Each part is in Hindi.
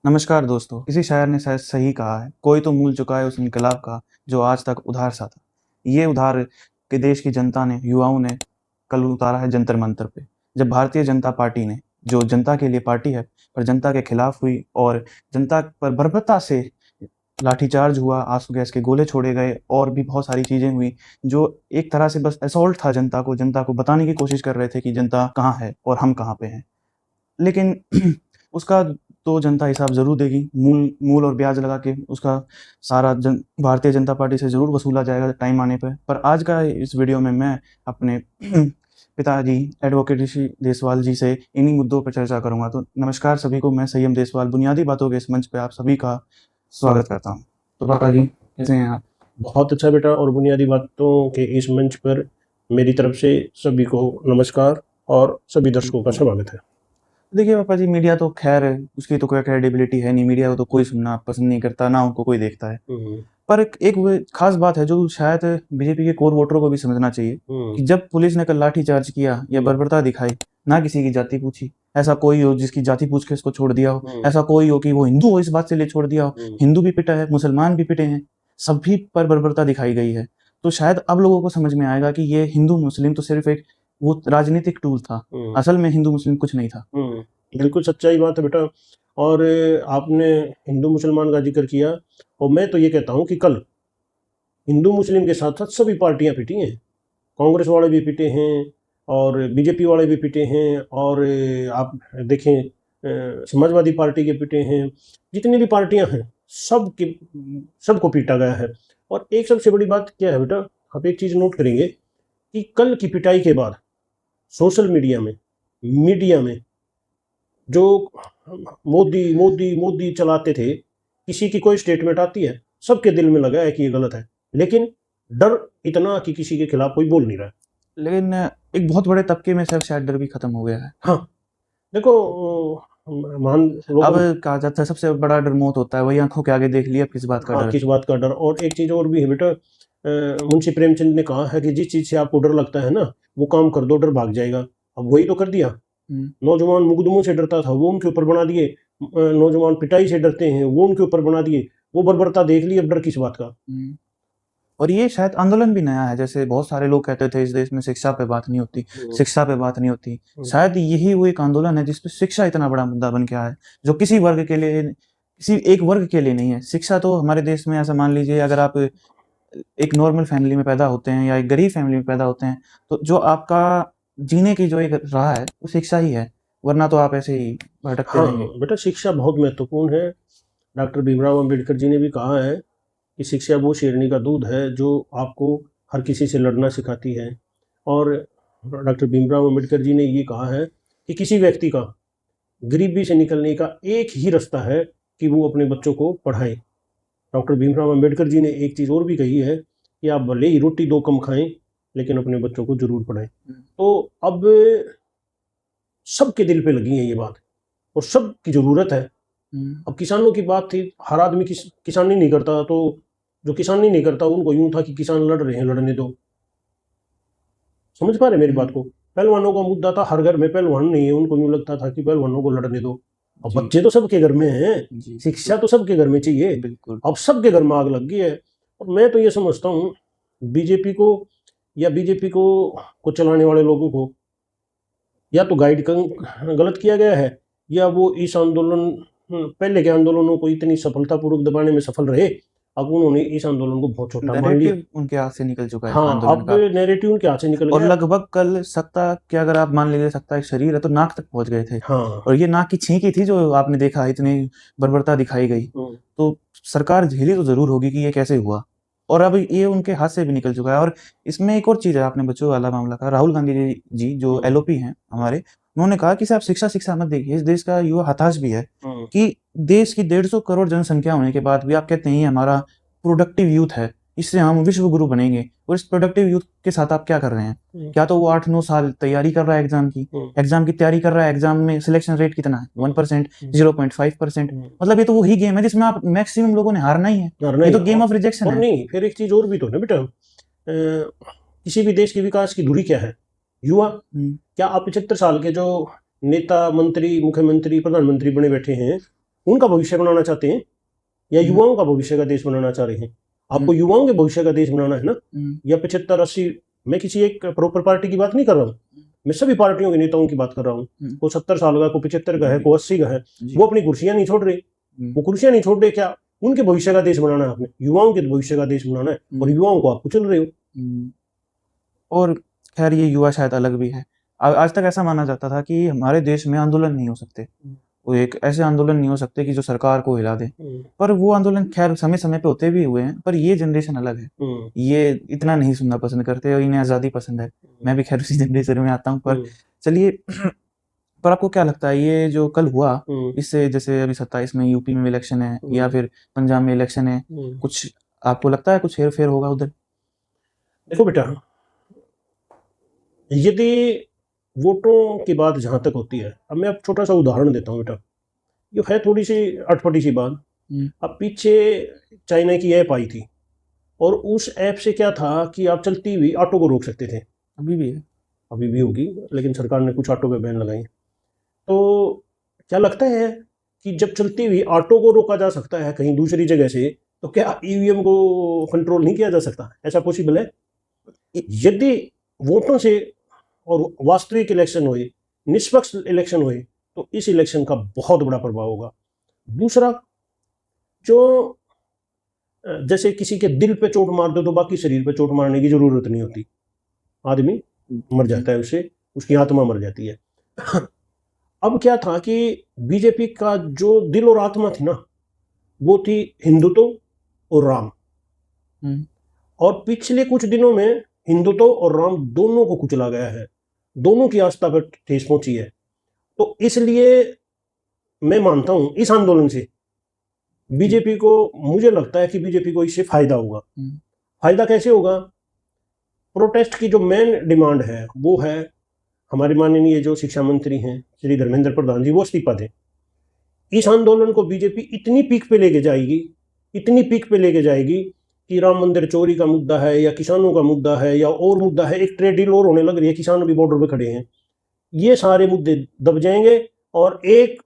नमस्कार दोस्तों, किसी शायर ने शायद सही कहा है, कोई तो मूल चुका है उस इनकलाब का जो आज तक उधार सा था। ये उधार के देश की जनता ने, युवाओं ने कल उतारा है जंतर मंतर पे। जब भारतीय जनता पार्टी ने, जो जनता के लिए पार्टी है, पर जनता के खिलाफ हुई और जनता पर बर्बरता से लाठीचार्ज हुआ, आंसू गैस के गोले छोड़े गए और भी बहुत सारी चीजें हुई, जो एक तरह से बस असॉल्ट था जनता को बताने की कोशिश कर रहे थे कि जनता कहाँ है और हम कहाँ पे हैं। लेकिन उसका तो जनता हिसाब ज़रूर देगी, मूल मूल और ब्याज लगा के उसका सारा भारतीय जनता पार्टी से ज़रूर वसूला जाएगा टाइम आने पे। पर आज का इस वीडियो में मैं अपने पिताजी एडवोकेट ऋषि देसवाल जी से इन्हीं मुद्दों पर चर्चा करूंगा। तो नमस्कार सभी को, मैं संयम देसवाल बुनियादी बातों के इस मंच पे आप सभी का स्वागत करता हूँ। तो पापा जी कैसे हैं आप? बहुत अच्छा बेटा। और बुनियादी बातों के इस मंच पर मेरी तरफ से सभी को नमस्कार और सभी दर्शकों का स्वागत है। देखिए पापा जी, मीडिया तो खैर है, उसकी तो कोई क्रेडिबिलिटी है नहीं, मीडिया को तो कोई सुनना पसंद नहीं करता, ना उनको कोई देखता है। पर एक वो खास बात है जो शायद बीजेपी के कोर वोटरों को भी समझना चाहिए कि जब पुलिस ने कल लाठी चार्ज किया या बर्बरता दिखाई, ना किसी की जाति पूछी। ऐसा कोई हो जिसकी जाति पूछ के इसको छोड़ दिया हो, ऐसा कोई हो कि वो हिंदू हो इस बात से लिए छोड़ दिया हो। हिंदू भी पिटा है, मुसलमान भी पिटे हैं, सभी पर बर्बरता दिखाई गई है। तो शायद अब लोगों को समझ में आएगा कि ये हिंदू मुस्लिम तो सिर्फ एक वो राजनीतिक टूल था, असल में हिंदू मुस्लिम कुछ नहीं था। बिल्कुल सच्चाई बात है बेटा। और आपने हिंदू मुसलमान का जिक्र किया, और मैं तो ये कहता हूँ कि कल हिंदू मुस्लिम के साथ साथ सभी पार्टियां पिटी हैं। कांग्रेस वाले भी पिटे हैं और बीजेपी वाले भी पिटे हैं, और आप देखें समाजवादी पार्टी के पिटे हैं। जितनी भी पार्टियां हैं सबको पीटा गया है। और एक सबसे बड़ी बात क्या है बेटा, आप एक चीज़ नोट करेंगे कि कल की पिटाई के बाद सोशल मीडिया में जो मोदी मोदी मोदी चलाते थे, किसी की कोई स्टेटमेंट आती है सबके दिल में लगा है कि ये गलत है, लेकिन डर इतना कि किसी के खिलाफ कोई बोल नहीं रहा है। लेकिन एक बहुत बड़े तबके में शायद डर भी खत्म हो गया है। हाँ, देखो मान अब लोगों कहा जाता है सबसे बड़ा डर मौत होता है, वही आंखों के आगे देख लिया, किस बात का हाँ, डर। किस बात का डर। और एक चीज और भी है बेटा, मुंशी प्रेमचंद ने कहा है कि जिस चीज से आपको डर लगता है ना, वो काम कर दो, डर भाग जाएगा। अब वही तो कर दिया। नौजवान मुकदमों से डरता था, वो उनके ऊपर बना दिए। नौजवान पिटाई से डरते हैं, वो उनके ऊपर बना दिए। वो बर्बरता देख ली, अब डर किस बात का। और ये शायद आंदोलन भी नया है, जैसे बहुत सारे लोग कहते थे इस देश में शिक्षा पे बात नहीं होती, शिक्षा पे बात नहीं होती। शायद यही वो एक आंदोलन है जिसपे शिक्षा इतना बड़ा मुद्दा बन के आया है, जो किसी वर्ग के लिए, किसी एक वर्ग के लिए नहीं है। शिक्षा तो हमारे देश में, ऐसा मान लीजिए अगर आप एक नॉर्मल फैमिली में पैदा होते हैं या एक गरीब फैमिली में पैदा होते हैं, तो जो आपका जीने की जो एक राह है वो शिक्षा ही है, वरना तो आप ऐसे ही भटकते हाँ रहेंगे। बेटा, शिक्षा बहुत महत्वपूर्ण है। डॉक्टर भीमराव अंबेडकर जी ने भी कहा है कि शिक्षा वो शेरनी का दूध है जो आपको हर किसी से लड़ना सिखाती है। और डॉक्टर भीमराव अंबेडकर जी ने ये कहा है कि किसी व्यक्ति का गरीबी से निकलने का एक ही रास्ता है कि वो अपने बच्चों को पढ़ाए। डॉक्टर भीमराव अंबेडकर जी ने एक चीज़ और भी कही है कि आप भले ही रोटी दो कम खाएं, लेकिन अपने बच्चों को जरूर पढ़ाएं। तो अब सबके दिल पे लगी है ये बात, और सबकी ज़रूरत है। अब किसानों की बात थी, हर आदमी किसानी नहीं करता, तो जो किसानी नहीं करता उनको यूं था कि किसान लड़ रहे हैं, लड़ने दो। समझ पा रहे मेरी बात को? पहलवानों का मुद्दा था, हर घर में पहलवान नहीं है, उनको यूं लगता था कि पहलवानों को लड़ने दो। अब बच्चे तो सबके घर में हैं, शिक्षा तो सबके घर में चाहिए। बिल्कुल। अब सबके घर में आग लग गई है। और मैं तो ये समझता हूँ बीजेपी को, या बीजेपी को चलाने वाले लोगों को या तो गाइड गलत किया गया है, या वो इस आंदोलन पहले के आंदोलनों को इतनी सफलतापूर्वक दबाने में सफल रहे, अब उन्होंने इस आंदोलन को बहुत छोटा मान लिया। नैरेटिव उनके हाथ से निकल चुका है हाँ, आंदोलन अब का। नैरेटिव उनके हाथ से निकल और गया। लगभग कल सत्ता के, अगर आप मान लीजिए सत्ता एक शरीर है, तो नाक तक पहुंच गए थे। हाँ। और ये नाक की छींकी थी जो आपने देखा, इतनी बर्बरता दिखाई गई। तो सरकार झेली तो जरूर होगी कि ये कैसे हुआ, और अब ये उनके हाथ से भी निकल चुका है। और इसमें एक और चीज है, आपने बच्चों वाला मामला कहा, राहुल गांधी जी जो एलओपी हैं हमारे, उन्होंने कहा कि साहब शिक्षा शिक्षा मत देखिए, इस देश का युवा हताश भी है कि देश की 150 करोड़ जनसंख्या होने के बाद भी आप कहते हैं हमारा प्रोडक्टिव यूथ है, इससे हम विश्व गुरु बनेंगे। और इस प्रोडक्टिव यूथ के साथ आप क्या कर रहे हैं? क्या तो वो 8-9 साल तैयारी कर रहा है एग्जाम की तैयारी कर रहा है, एग्जाम में सिलेक्शन रेट कितना है? 1%, 0.5%। मतलब ये तो वही गेम है जिसमें आप मैक्सिमम लोगों ने हारना ही है। ये तो गेम ऑफ रिजेक्शन और है। नहीं, फिर एक चीज और भी तो ना बेटा, किसी भी देश के विकास की धुरी क्या है? युवा। क्या आप 75 साल के जो नेता, मंत्री, मुख्यमंत्री, प्रधानमंत्री बने बैठे हैं, उनका भविष्य बनाना चाहते हैं या युवाओं का भविष्य का देश बनाना चाह रहे हैं? आपको युवाओं के भविष्य का देश बनाना है ना, या 75-80? मैं किसी एक प्रॉपर पार्टी की बात नहीं कर रहा हूँ, मैं सभी पार्टियों के नेताओं की बात कर रहा हूँ। को 70 साल का, को 75 का है, को 80 का है, वो अपनी कुर्सियां नहीं छोड़ रहे। वो कुर्सियां नहीं छोड़ रहे, क्या उनके भविष्य का देश बनाना है? आपने युवाओं के भविष्य का देश बनाना है और युवाओं को आप कुचल रहे हो। और खैर ये युवा शायद अलग भी है। आज तक ऐसा माना जाता था कि हमारे देश में आंदोलन नहीं हो सकते, वो एक ऐसे आंदोलन नहीं हो सकते कि जो सरकार को हिला दे। पर वो आंदोलन खैर समय समय पे होते भी हुए हैं, पर ये जनरेशन अलग है। ये इतना नहीं सुनना पसंद करते और इन्हें आज़ादी पसंद है। मैं भी खैर उसी जनरेशन में आता हूँ। पर चलिए, पर आपको क्या लगता है ये जो कल हुआ, इससे जैसे अभी 27 में यूपी में इलेक्शन है या फिर पंजाब में इलेक्शन है, कुछ आपको लगता है कुछ हेर फेर होगा उधर? देखो बेटा, यदि वोटों की बात जहां तक होती है, अब मैं आप छोटा सा उदाहरण देता हूँ बेटा, ये है थोड़ी सी अटपटी सी बात। अब पीछे चाइना की ऐप आई थी और उस ऐप से क्या था कि आप चलती हुई ऑटो को रोक सकते थे। अभी भी है, अभी भी होगी, लेकिन सरकार ने कुछ ऑटो पे बैन लगाई। तो क्या लगता है कि जब चलती हुई ऑटो को रोका जा सकता है कहीं दूसरी जगह से, तो क्या ईवीएम को कंट्रोल नहीं किया जा सकता? ऐसा पॉसिबल है? यदि वोटों से और वास्तविक इलेक्शन हुए, निष्पक्ष इलेक्शन हुए, तो इस इलेक्शन का बहुत बड़ा प्रभाव होगा। दूसरा, जो जैसे किसी के दिल पे चोट मार दो तो बाकी शरीर पे चोट मारने की जरूरत नहीं होती, आदमी मर जाता है, उससे उसकी आत्मा मर जाती है। अब क्या था कि बीजेपी का जो दिल और आत्मा थी ना, वो थी हिंदुत्व और राम। और पिछले कुछ दिनों में हिंदुत्व और राम दोनों को कुचला गया है, दोनों की आस्था पर ठेस पहुंची है। तो इसलिए मैं मानता हूं इस आंदोलन से बीजेपी को, मुझे लगता है कि बीजेपी को इससे फायदा होगा। फायदा कैसे होगा? प्रोटेस्ट की जो मेन डिमांड है वो है, हमारे माननीय जो शिक्षा मंत्री हैं श्री धर्मेंद्र प्रधान जी, वो इस्तीफा दें। इस आंदोलन को बीजेपी इतनी पीक पे लेके जाएगी, इतनी पीक पे लेके जाएगी कि राम मंदिर चोरी का मुद्दा है या किसानों का मुद्दा है या और मुद्दा है, एक ट्रेड डील और होने लग रही है, किसान भी बॉर्डर पे खड़े हैं, ये सारे मुद्दे दब जाएंगे और एक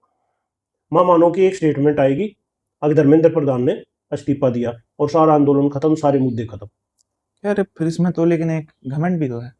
मानो की एक स्टेटमेंट आएगी, अगर धर्मेंद्र प्रधान ने इस्तीफा दिया, और सारा आंदोलन खत्म, सारे मुद्दे खत्म। यार फिर इसमें तो लेकिन एक घमंड भी तो है।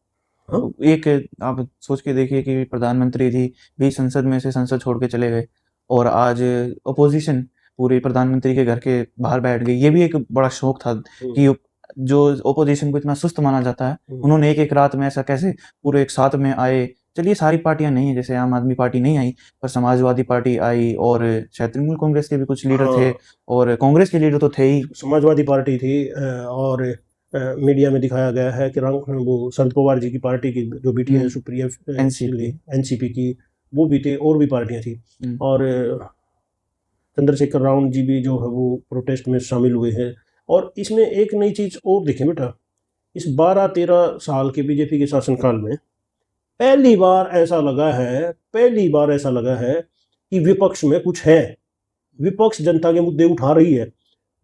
हाँ? एक आप सोच के देखिए कि प्रधानमंत्री जी भी संसद में से संसद छोड़ के चले गए और आज ओपोजिशन पूरे प्रधानमंत्री के घर के बाहर बैठ गई। ये भी एक बड़ा शौक था कि जो ओपोजिशन को इतना सुस्त माना जाता है, उन्होंने एक रात में ऐसा कैसे पूरे एक साथ में आए। चलिए सारी पार्टियां नहीं है, जैसे आम आदमी पार्टी नहीं आई, पर समाजवादी पार्टी आई और शायद तृणमूल कांग्रेस के भी कुछ लीडर थे और कांग्रेस के लीडर तो थे ही। समाजवादी पार्टी थी और मीडिया में दिखाया गया है कि वो शरद पवार जी की पार्टी की जो बेटी है सुप्रिया, एनसीपी की, वो भी थे, और भी पार्टियां थी। और चंद्रशेखर राव जी भी जो है वो प्रोटेस्ट में शामिल हुए हैं। और इसमें एक नई चीज और देखें बेटा, इस 12-13 साल के बीजेपी के शासनकाल में पहली बार ऐसा लगा है कि विपक्ष में कुछ है, विपक्ष जनता के मुद्दे उठा रही है,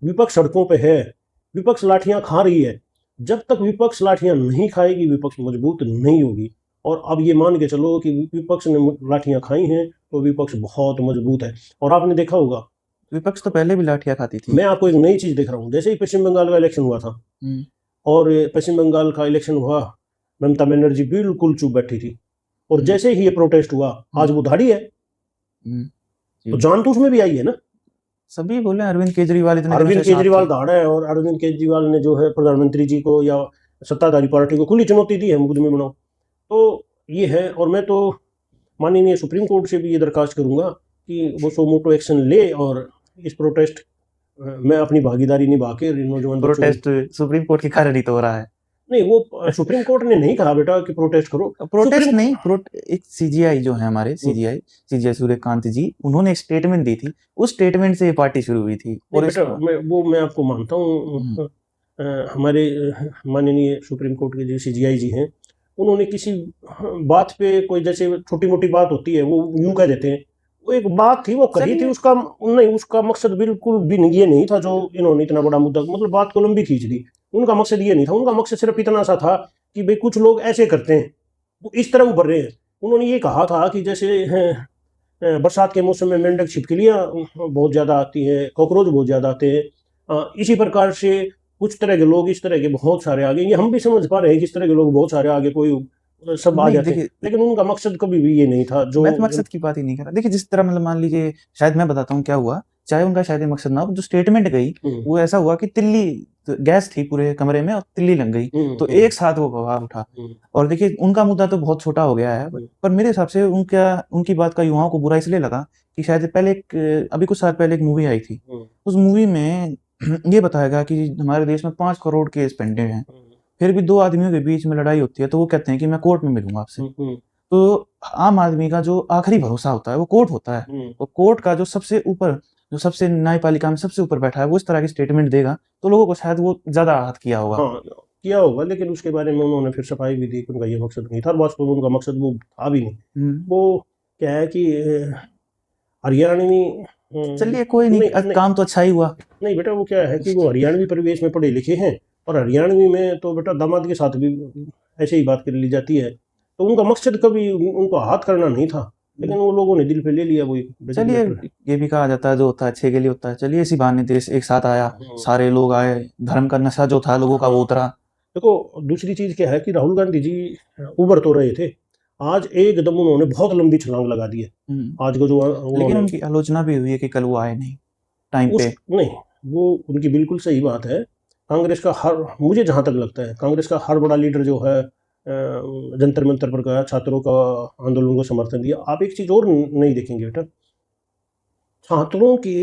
विपक्ष सड़कों पे है, विपक्ष लाठियां खा रही है। जब तक विपक्ष लाठियां नहीं खाएगी, विपक्ष मजबूत नहीं होगी। और अब ये मान के चलो कि विपक्ष ने लाठियां खाई हैं तो विपक्ष बहुत मजबूत है। और आपने देखा होगा, विपक्ष तो पहले भी लाठियां खाती थी। मैं आपको एक नई चीज दिख रहा हूँ, जैसे ही पश्चिम बंगाल का इलेक्शन हुआ था और पश्चिम बंगाल का इलेक्शन हुआ, ममता बनर्जी बिल्कुल चुप बैठी थी, और जैसे ही ये प्रोटेस्ट हुआ, आज वो धाड़ी है। तो जान तो उसमें भी आई है ना। सभी बोले अरविंद केजरीवाल धाड़ है, और अरविंद केजरीवाल ने जो है प्रधानमंत्री जी को या सत्ताधारी पार्टी को खुली चुनौती दी है, मुकदमे बनाओ। तो ये है, और मैं तो माननीय सुप्रीम कोर्ट से भी ये दरखास्त करूंगा कि वो सो मोटो एक्शन ले और इस प्रोटेस्ट में अपनी भागीदारी निभा के नौजवान प्रोटेस्ट सुप्रीम कोर्ट के कारण ही तो हो रहा है। नहीं, वो सुप्रीम कोर्ट ने नहीं कहा बेटा कि प्रोटेस्ट करो, प्रोटेस्ट नहीं, एक सीजीआई जो है हमारे सीजीआई सूर्यकांत जी, उन्होंने एक स्टेटमेंट दी थी, उस स्टेटमेंट से ये पार्टी शुरू हुई थी। और बेटा मैं आपको मानता हूँ, हमारे माननीय सुप्रीम कोर्ट के जो सीजीआई जी हैं, उन्होंने किसी बात पे कोई जैसे छोटी मोटी बात होती है वो यूं कह देते हैं, वो एक बात थी वो कही थी, उसका मकसद बिल्कुल भी ये नहीं था जो इन्होंने इतना बड़ा मुद्दा, मतलब बात को लंबी खींच दी। उनका मकसद ये नहीं था, उनका मकसद सिर्फ इतना सा था कि भाई कुछ लोग ऐसे करते हैं, वो इस तरह उभर रहे हैं। उन्होंने ये कहा था कि जैसे बरसात के मौसम में मेंढक छिपकलियाँ बहुत ज़्यादा आती हैं, कॉकरोच बहुत ज़्यादा आते हैं। इसी प्रकार से कुछ तरह के लोग इस तरह के बहुत सारे आ गए, ये हम भी समझ पा रहे हैं कि इस तरह के लोग बहुत सारे आगे, कोई सब आ नहीं जाते हैं, देखिए, लेकिन उनका मकसद कभी भी ये नहीं था जो मैं तो मकसद की बात ही नहीं कर रहा। देखिए जिस तरह मतलब मान लीजिए, शायद मैं बताता हूँ क्या हुआ, चाहे उनका शायद ये मकसद ना हो, जो स्टेटमेंट गई वो ऐसा हुआ कि तिल्ली गैस थी पूरे कमरे में और तिल्ली लग गई, तो एक साथ वो बवाल उठा। और देखिए उनका मुद्दा तो बहुत छोटा हो गया है, पर मेरे हिसाब से उनकी बात का युवाओं को बुरा इसलिए लगा कि शायद पहले अभी कुछ साल पहले एक मूवी आई थी, उस मूवी में ये बताया गया कि हमारे देश में 5 करोड़ केस पेंडिंग हैं, फिर भी 2 आदमियों के बीच में लड़ाई होती है तो वो कहते हैं कि मैं कोर्ट में मिलूंगा आपसे। तो आम आदमी का जो आखिरी भरोसा होता है वो कोर्ट होता है, और कोर्ट का जो सबसे ऊपर, जो सबसे न्यायपालिका में सबसे ऊपर बैठा है, वो इस तरह की स्टेटमेंट देगा तो लोगों को शायद वो ज्यादा आहत किया होगा। हाँ, किया होगा, लेकिन उसके बारे में उन्होंने फिर सफाई भी दी कि उनका ये मकसद नहीं था, और वास्तव में उनका मकसद वो था भी नहीं। वो क्या है कि हरियाणवी चलिए कोई नहीं, नहीं काम तो अच्छा ही हुआ। नहीं बेटा, वो क्या है कि वो हरियाणवी परिवेश में पढ़े लिखे हैं, और हरियाणवी में तो बेटा दामाद के साथ भी ऐसे ही बात कर ली जाती है, तो उनका मकसद कभी उनको हाथ करना नहीं था, लेकिन वो लोगों ने दिल पे ले लिया। वो चलिए ये भी कहा जाता है जो होता है अच्छे के लिए होता है। चलिए इसी बहाने देश एक साथ आया, सारे लोग आए, धर्म का नशा जो था लोगों का वो उतरा। देखो दूसरी चीज क्या है कि राहुल गांधी जी उबर तो रहे थे, आज एकदम उन्होंने बहुत लंबी छलांग लगा दी है। आज को जो लेकिन उनकी आलोचना भी हुई है कि कल वो आए नहीं टाइम पे। नहीं, वो उनकी बिल्कुल सही बात है। कांग्रेस का हर, मुझे जहाँ तक लगता है कांग्रेस का हर बड़ा लीडर जो है जंतर मंतर पर गया, छात्रों का आंदोलन को समर्थन दिया। आप एक चीज और नहीं देखेंगे बेटा, छात्रों के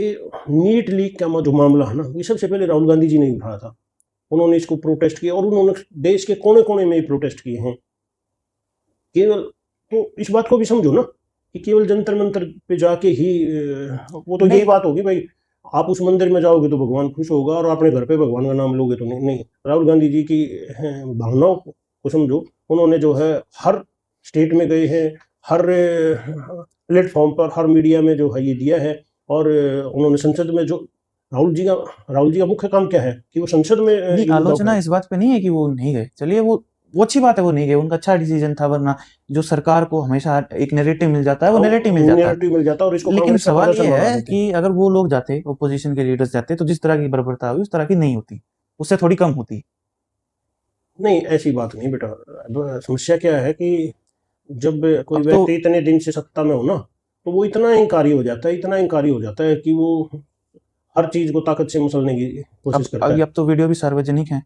नीट लीक का जो मामला है ना, ये सबसे पहले राहुल गांधी जी ने उठाया था। उन्होंने इसको प्रोटेस्ट किया, और उन्होंने देश के कोने कोने में ही प्रोटेस्ट किए हैं। केवल तो इस बात को भी समझो ना कि केवल जंतर मंतर पे जाके ही वो तो यही बात होगी भाई, आप उस मंदिर में जाओगे तो भगवान खुश होगा, और अपने घर पे भगवान का नाम लोगे तो नहीं। नहीं, राहुल गांधी जी की भावनाओं को समझो। उन्होंने जो है हर स्टेट में गए हैं, हर प्लेटफॉर्म पर, हर मीडिया में जो है ये दिया है, और उन्होंने संसद में जो राहुल जी का मुख्य काम क्या है कि वो संसद में आलोचना इस बात पे नहीं है कि वो नहीं गए। चलिए वो अच्छी बात है, वो नहीं गए, उनका अच्छा डिसीजन था, वरना जो सरकार को हमेशा एक नैरेटिव मिल जाता है, वो नैरेटिव मिल जाता है। और इसको लेकिन सवाल ये है कि अगर वो लोग जाते, ओपोजिशन के लीडर्स जाते, तो जिस तरह की बर्बरता हुई उस तरह की नहीं होती, उससे थोड़ी कम होती। नहीं, ऐसी बात नहीं बेटा। समस्या क्या है कि जब कोई व्यक्ति इतने दिन से सत्ता में हो ना, तो वो इतना इंकारी हो जाता है कि वो हर चीज को ताकत से मसलने की कोशिश करता है। अब तो वीडियो भी सार्वजनिक है,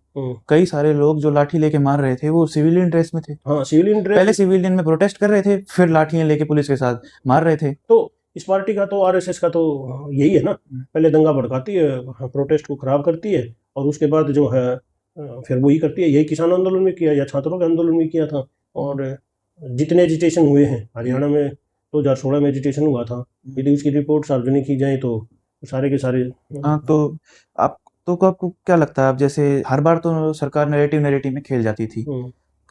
कई सारे लोग जो लाठी लेके मार रहे थे वो सिविलियन ड्रेस में थे। हाँ, सिविलियन ड्रेस, पहले सिविलियन में प्रोटेस्ट कर रहे थे, फिर लाठियां लेके पुलिस के साथ मार रहे थे। तो इस पार्टी का तो, आरएसएस का तो यही है ना, पहले दंगा भड़काती है, प्रोटेस्ट को खराब करती है, और उसके बाद जो है फिर वही करती है। यही किसान आंदोलन में किया, या छात्रों के आंदोलन में किया था। और जितने एजिटेशन हुए हैं हरियाणा में, 2016 में एजिटेशन हुआ था, यदि उसकी रिपोर्ट सार्वजनिक की जाए तो सारे के सारे। तो आपको क्या लगता है, अब जैसे हर बार तो सरकार नैरेटिव में खेल जाती थी,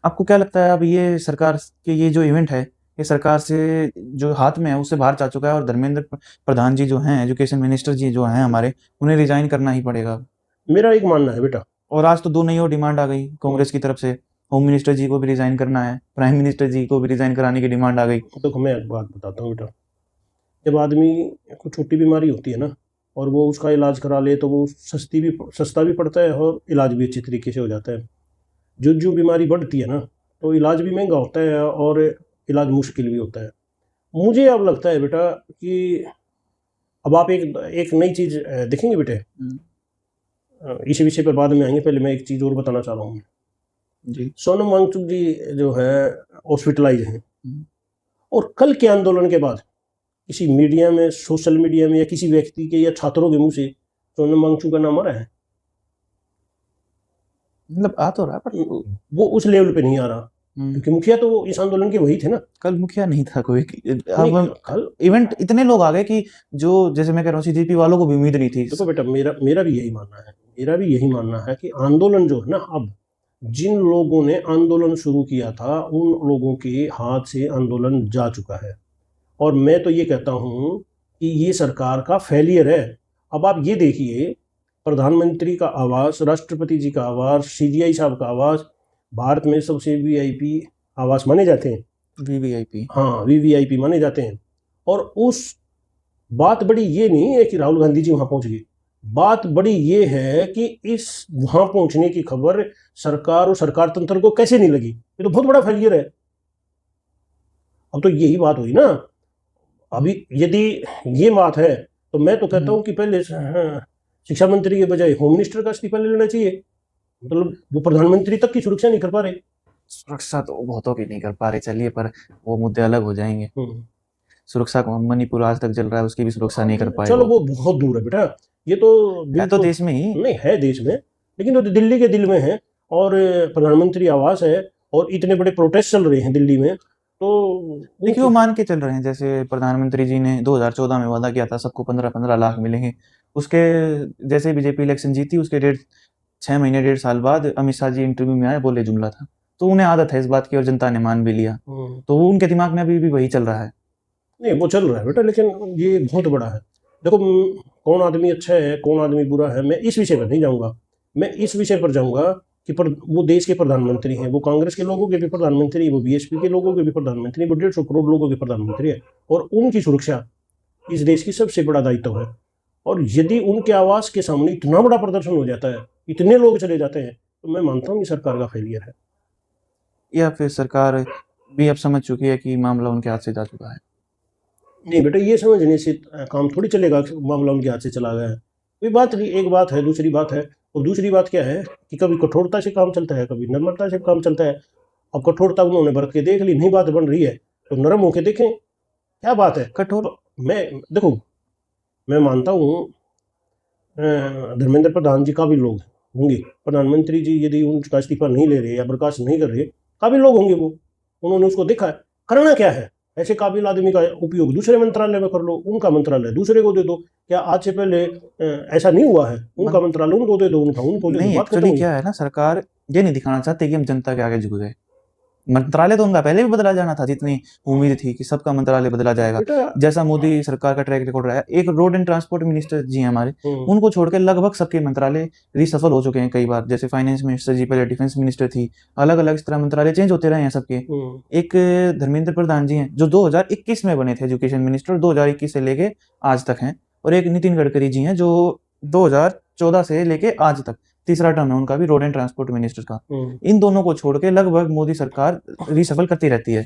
आपको क्या लगता है अब ये सरकार के ये जो इवेंट है, ये सरकार से जो हाथ में है उससे बाहर जा चुका है, और धर्मेंद्र प्रधान जी जो हैं, एजुकेशन मिनिस्टर जी जो हैं हमारे, उन्हें रिजाइन करना ही पड़ेगा? मेरा एक मानना है बेटा। और आज तो 2 नई और डिमांड आ गई कांग्रेस की तरफ से, होम मिनिस्टर जी को भी रिजाइन करना है, प्राइम मिनिस्टर जी को भी रिजाइन कराने की डिमांड आ गई। देखो मैं एक बात बताता हूँ बेटा, जब आदमी को छोटी बीमारी होती है ना, और वो उसका इलाज करा ले, तो वो सस्ता भी पड़ता है, और इलाज भी अच्छी तरीके से हो जाता है। जो बीमारी बढ़ती है ना, तो इलाज भी महंगा होता है, और इलाज मुश्किल भी होता है। मुझे अब लगता है बेटा कि अब आप एक नई चीज़ देखेंगे बेटे, इसी विषय पर बाद में आएंगे, पहले मैं एक चीज़ और बताना चाह रहा हूँ जी। सोनम वांगचुक जी जो है हॉस्पिटलाइज हैं, और कल के आंदोलन के बाद किसी मीडिया में, सोशल मीडिया में, या किसी व्यक्ति के या छात्रों के मुंह से सोनम वांगचुक का नाम आ रहा है? मतलब आ तो रहा है, पर वो उस लेवल पे नहीं आ रहा, क्योंकि मुखिया तो इस आंदोलन के वही थे ना। कल मुखिया नहीं था कोई। कल इवेंट इतने लोग आ गए कि जो, जैसे मैं कह रहा हूँ, सीजेपी वालों को भी उम्मीद नहीं थी। देखो बेटा, मेरा भी यही मानना है कि आंदोलन जो है ना, अब जिन लोगों ने आंदोलन शुरू किया था उन लोगों के हाथ से आंदोलन जा चुका है, और मैं तो ये कहता हूँ कि ये सरकार का फेलियर है। अब आप ये देखिए, प्रधानमंत्री का आवास, राष्ट्रपति जी का आवास, सीजीआई साहब का आवास भारत में सबसे वीआईपी आवास माने जाते हैं। वीवीआईपी, हाँ, वीवीआईपी माने जाते हैं। और उस बात बड़ी ये नहीं है कि राहुल गांधी जी वहां पहुंच गए, बात बड़ी ये है कि इस वहां पहुंचने की खबर सरकार और सरकार तंत्र को कैसे नहीं लगी। ये तो बहुत बड़ा फेलियर है। अब तो यही बात हुई ना। अभी यदि ये बात है तो मैं तो कहता हूं कि पहले शिक्षा मंत्री के बजाय होम मिनिस्टर का इस्तीफा ले लेना चाहिए। मतलब वो प्रधानमंत्री तक की सुरक्षा नहीं कर पा रहे। सुरक्षा तो बहुतों की नहीं कर पा रहे, चलिए, पर वो मुद्दे अलग हो जाएंगे। हम्म। सुरक्षा को मणिपुर आज तक चल रहा है, उसकी भी सुरक्षा नहीं कर पाए चलो वो। वो बहुत दूर है बेटा, ये तो है तो बिल्कुल देश में ही। नहीं है देश में, लेकिन वो तो दिल्ली के दिल में है। और प्रधानमंत्री आवास है और इतने बड़े प्रोटेस्ट चल रहे हैं दिल्ली में, तो देखिए वो मान के चल रहे हैं, जैसे प्रधानमंत्री जी ने 2014 में वादा किया था सबको 15-15 लाख मिलेंगे। उसके जैसे बीजेपी इलेक्शन जीती, उसके 6 महीने 1.5 साल बाद अमित शाह जी इंटरव्यू में आए, बोले जुमला था। तो उन्हें आदत है इस बात की और जनता ने मान भी लिया। तो वो उनके दिमाग में अभी भी वही चल रहा है। नहीं वो चल रहा है बेटा, लेकिन ये बहुत बड़ा है। देखो कौन आदमी अच्छा है कौन आदमी बुरा है, मैं इस विषय पर नहीं जाऊंगा। मैं इस विषय पर जाऊंगा कि वो देश के प्रधानमंत्री हैं, वो कांग्रेस के लोगों के भी प्रधानमंत्री, वो बीएसपी के लोगों के भी प्रधानमंत्री, वो 150 करोड़ लोगों के प्रधानमंत्री है। और उनकी सुरक्षा इस देश की सबसे बड़ा दायित्व है। और यदि उनके आवास के सामने इतना बड़ा प्रदर्शन हो जाता है, इतने लोग चले जाते हैं, तो मैं मानता हूँ कि सरकार का फेलियर है। या फिर सरकार भी अब समझ चुकी है कि मामला उनके हाथ से जा चुका है। नहीं बेटा, ये समझने से काम थोड़ी चलेगा कि मामला उनके हाथ से चला गया है। कोई बात नहीं, एक बात है, दूसरी बात है। और दूसरी बात क्या है कि कभी कठोरता से काम चलता है, कभी नम्रता से काम चलता है। अब कठोरता उन्होंने बरत के देख ली, नहीं बात बन रही है तो नरम होके देखें क्या बात है। कठोर तो मैं देखो, मैं मानता हूँ धर्मेंद्र प्रधान जी काबिल लोग होंगे। प्रधानमंत्री जी यदि उनका इस्तीफा नहीं ले रहे या बर्खास्त नहीं कर रहे, काबिल लोग होंगे वो, उन्होंने उसको देखा है। करना क्या है, ऐसे काबिल आदमी का उपयोग दूसरे मंत्रालय में कर लो, उनका मंत्रालय दूसरे को दे दो। क्या आज से पहले ऐसा नहीं हुआ है? उनका मंत्रालय उनको दे दो, उनको दे दो, नहीं, बात खत्म एक्चुअली हुई। क्या है ना, सरकार ये नहीं दिखाना चाहती कि हम जनता के आगे झुक गए। मंत्रालय तो उनका पहले भी बदला जाना था, जितनी उम्मीद थी कि सबका मंत्रालय बदला जाएगा। बेटा जैसा मोदी सरकार का ट्रैक रिकॉर्ड रहा है, एक रोड एंड ट्रांसपोर्ट मिनिस्टर जी हैं हमारे, उनको छोड़ के लगभग सबके मंत्रालय रिसफल हो चुके हैं कई बार। जैसे फाइनेंस मिनिस्टर जी पहले डिफेंस मिनिस्टर थी, अलग अलग इस तरह मंत्रालय चेंज होते रहे हैं सबके। एक धर्मेंद्र प्रधान जी हैं जो 2021 में बने थे एजुकेशन मिनिस्टर, 2021 से लेके आज तक हैं। और एक नितिन गडकरी जी हैं जो 2014 से लेके आज तक तीसरा टर्म है उनका भी रोड एंड ट्रांसपोर्ट मिनिस्टर का। इन दोनों को छोड़ के लगभग मोदी सरकार रिसफल करती रहती है।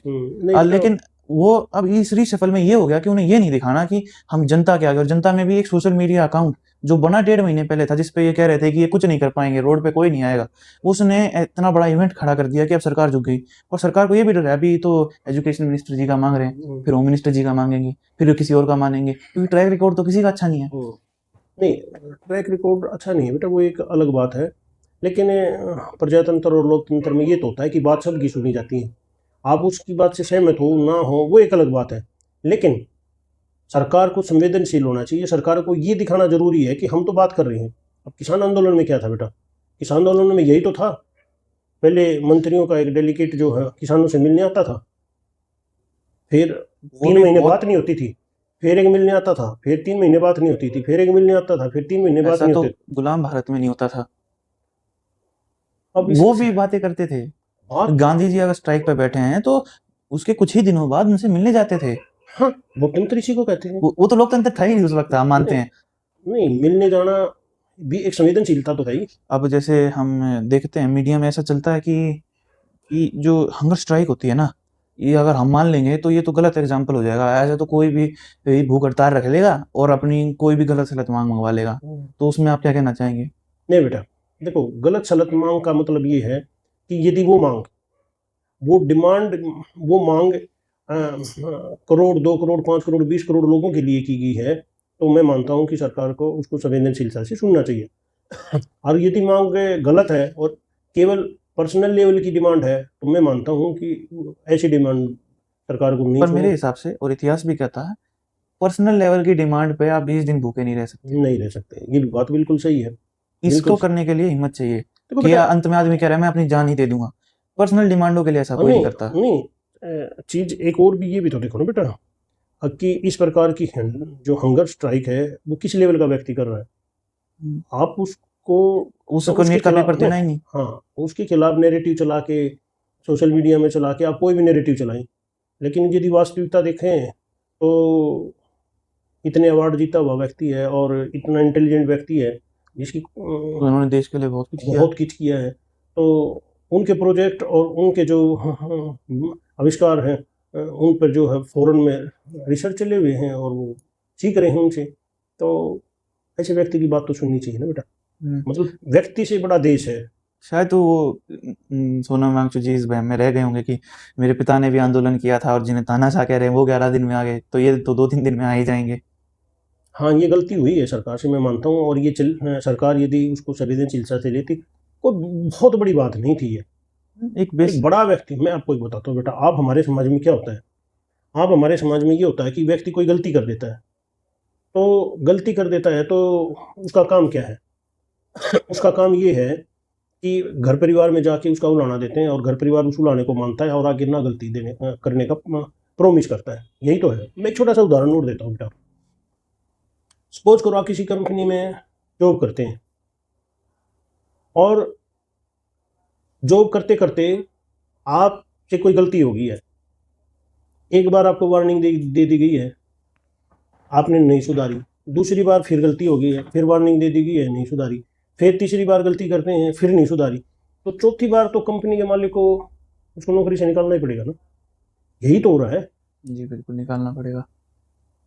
लेकिन वो अब इस रिसफल में ये हो गया कि उन्हें ये नहीं दिखाना कि हम जनता के आगे, और जनता में भी एक सोशल मीडिया अकाउंट जो बना 1.5 महीने पहले था, जिसपे ये कह रहे थे कि ये कुछ नहीं कर पाएंगे, रोड पे कोई नहीं आएगा, उसने इतना बड़ा इवेंट खड़ा कर दिया कि अब सरकार झुक गई। और सरकार को ये भी डर है, अभी तो एजुकेशन मिनिस्टर जी का मांग रहे हैं, फिर होम मिनिस्टर जी का मांगेंगे, फिर किसी और का मानेंगे, क्योंकि ट्रैक रिकॉर्ड तो किसी का अच्छा नहीं है। नहीं, ट्रैक रिकॉर्ड अच्छा नहीं है बेटा, वो एक अलग बात है। लेकिन प्रजातंत्र और लोकतंत्र में ये तो होता है कि बात सबकी सुनी जाती है। आप उसकी बात से सहमत हो ना हो वो एक अलग बात है, लेकिन सरकार को संवेदनशील होना चाहिए। सरकार को ये दिखाना जरूरी है कि हम तो बात कर रहे हैं। अब किसान आंदोलन में क्या था बेटा? किसान आंदोलन में यही तो था, पहले मंत्रियों का एक डेलीगेट जो है किसानों से मिलने आता था, फिर 3 महीने बात नहीं होती थी, फिर एक मिलने आता था, फिर 3 महीने बात नहीं होती थी, फिर एक मिलने आता था, फिर 3 महीने बात ऐसा नहीं तो होती। गुलाम भारत में नहीं होता था। अब वो भी बातें करते थे। बात, गांधी जी अगर स्ट्राइक पे बैठे हैं तो उसके कुछ ही दिनों बाद उनसे मिलने जाते थे। हाँ, लोकतंत्र इसी को कहते हैं। वो तो लोकतंत्र था ही नहीं उस वक्त, हम मानते नहीं, हैं। नहीं मिलने जाना भी एक संवेदनशीलता तो है ही। अब जैसे हम देखते हैं मीडिया में ऐसा चलता है कि जो हंगर स्ट्राइक होती है ना, ये अगर हम मान लेंगे तो ये तो गलत एग्जाम्पल हो जाएगा। ऐसे तो कोई भी भूख हड़ताल रख लेगा और अपनी कोई भी गलत सलत मांग मंगवा लेगा। तो उसमें आप क्या कहना चाहेंगे? नहीं बेटा, देखो गलत सलत मांग का मतलब ये है कि यदि वो मांग, वो डिमांड, वो मांग करोड़ 2 करोड़ 5 करोड़ 20 करोड़ लोगों के लिए की गई है, तो मैं मानता हूँ कि सरकार को उसको संवेदनशीलता से सुनना चाहिए। और यदि मांग गलत है और केवल पर्सनल लेवल की डिमांड है, तो मैं मानता हूँ कि ऐसी डिमांड सरकार को नहीं पर मेरे सुनो। हिसाब से, और इतिहास भी कहता है, पर्सनल लेवल की डिमांड पे आप 20 दिन भूखे नहीं रह सकते। नहीं रह सकते, ये बात बिल्कुल सही है। इसको बिल्कुल करने के लिए हिम्मत चाहिए देखो कि बेटा, अंत में आदमी कह रहा है मैं अपनी जान ही दे दूंगा। पर्सनल डिमांडों के लिए ऐसा कोई नहीं नहीं करता। नहीं, चीज एक और भी ये भी तो देखो ना बेटा, कि इस प्रकार की जो हंगर स्ट्राइक है वो किस लेवल का व्यक्ति कर रहा है। आप उसको उसको उसके नीट का खिलाफ पेपर देना ही नहीं। हाँ, उसके खिलाफ नैरेटिव चला के, सोशल मीडिया में चला के, आप कोई भी नैरेटिव चलाएं, लेकिन यदि वास्तविकता देखें तो इतने अवार्ड जीता हुआ व्यक्ति है और इतना इंटेलिजेंट व्यक्ति है जिसकी उन्होंने देश के लिए बहुत कुछ किया। बहुत कुछ किया है। तो उनके प्रोजेक्ट और उनके जो आविष्कार हैं, उन पर जो है फ़ॉरेन में रिसर्च चले हुए हैं और वो सीख रहे हैं उनसे। तो ऐसे व्यक्ति की बात तो सुननी चाहिए ना बेटा। मतलब व्यक्ति से बड़ा देश है। शायद तो वो सोनम वांगचुक जी इस वहम में रह गए होंगे कि मेरे पिता ने भी आंदोलन किया था और जिन्हें तानाशाह कह रहे हैं वो 11 दिन में आ गए, तो ये तो 2-3 दिन में आ ही जाएंगे। हाँ, ये गलती हुई है सरकार से, मैं मानता हूँ। और ये सरकार यदि उसको संवेदनशीलता से लेती, कोई बहुत बड़ी बात नहीं थी ये। एक बड़ा व्यक्ति, मैं आपको एक बताता हूँ बेटा, आप हमारे समाज में क्या होता है, आप हमारे समाज में ये होता है कि व्यक्ति कोई गलती कर देता है, तो गलती कर देता है तो उसका काम क्या है? उसका काम ये है कि घर परिवार में जाके उसका उलाना देते हैं और घर परिवार उस उलाने को मानता है और आगे ना गलती करने का प्रॉमिस करता है। यही तो है। मैं एक छोटा सा उदाहरण और देता हूँ बेटा। सपोज करो आप किसी कंपनी में जॉब करते हैं और जॉब करते करते आपसे कोई गलती हो गई है। एक बार आपको वार्निंग दे दी गई है, आपने नहीं सुधारी। दूसरी बार फिर गलती हो गई है, फिर वार्निंग दे दी गई है, नहीं सुधारी। फिर तीसरी बार गलती करते हैं, फिर नहीं सुधारी। तो चौथी बार तो कंपनी के मालिक को उसको नौकरी से निकालना ही पड़ेगा ना। यही तो हो रहा है। जी बिल्कुल, निकालना पड़ेगा।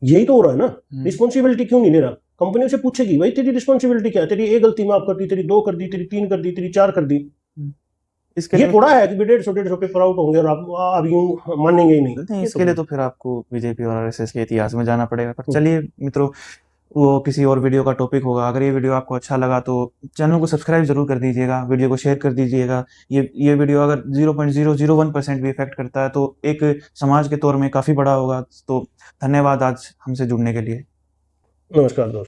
यही तो हो रहा है ना। रिस्पॉन्सिबिलिटी क्यों नहीं ले रहा? कंपनी उसे पूछेगी, भाई तेरी रिस्पॉन्सिबिलिटी क्या है? तेरी एक गलती माफ कर दी, तेरी 2 कर दी, तेरी 3 कर दी, तेरी 4 कर दी। इसके ये लिए थोड़ा है कि 150 पेपर आउट होंगे और आप यूं मानेंगे ही नहीं। इसके लिए तो फिर आपको बीजेपी और आरएसएस के इतिहास में जाना पड़ेगा। पर चलिए मित्रों, वो किसी और वीडियो का टॉपिक होगा। अगर ये वीडियो आपको अच्छा लगा तो चैनल को सब्सक्राइब जरूर कर दीजिएगा, वीडियो को शेयर कर दीजिएगा। ये वीडियो अगर 0.001% भी इफेक्ट करता है तो एक समाज के तौर में काफ़ी बड़ा होगा। तो धन्यवाद आज हमसे जुड़ने के लिए। नमस्कार दोस्तों।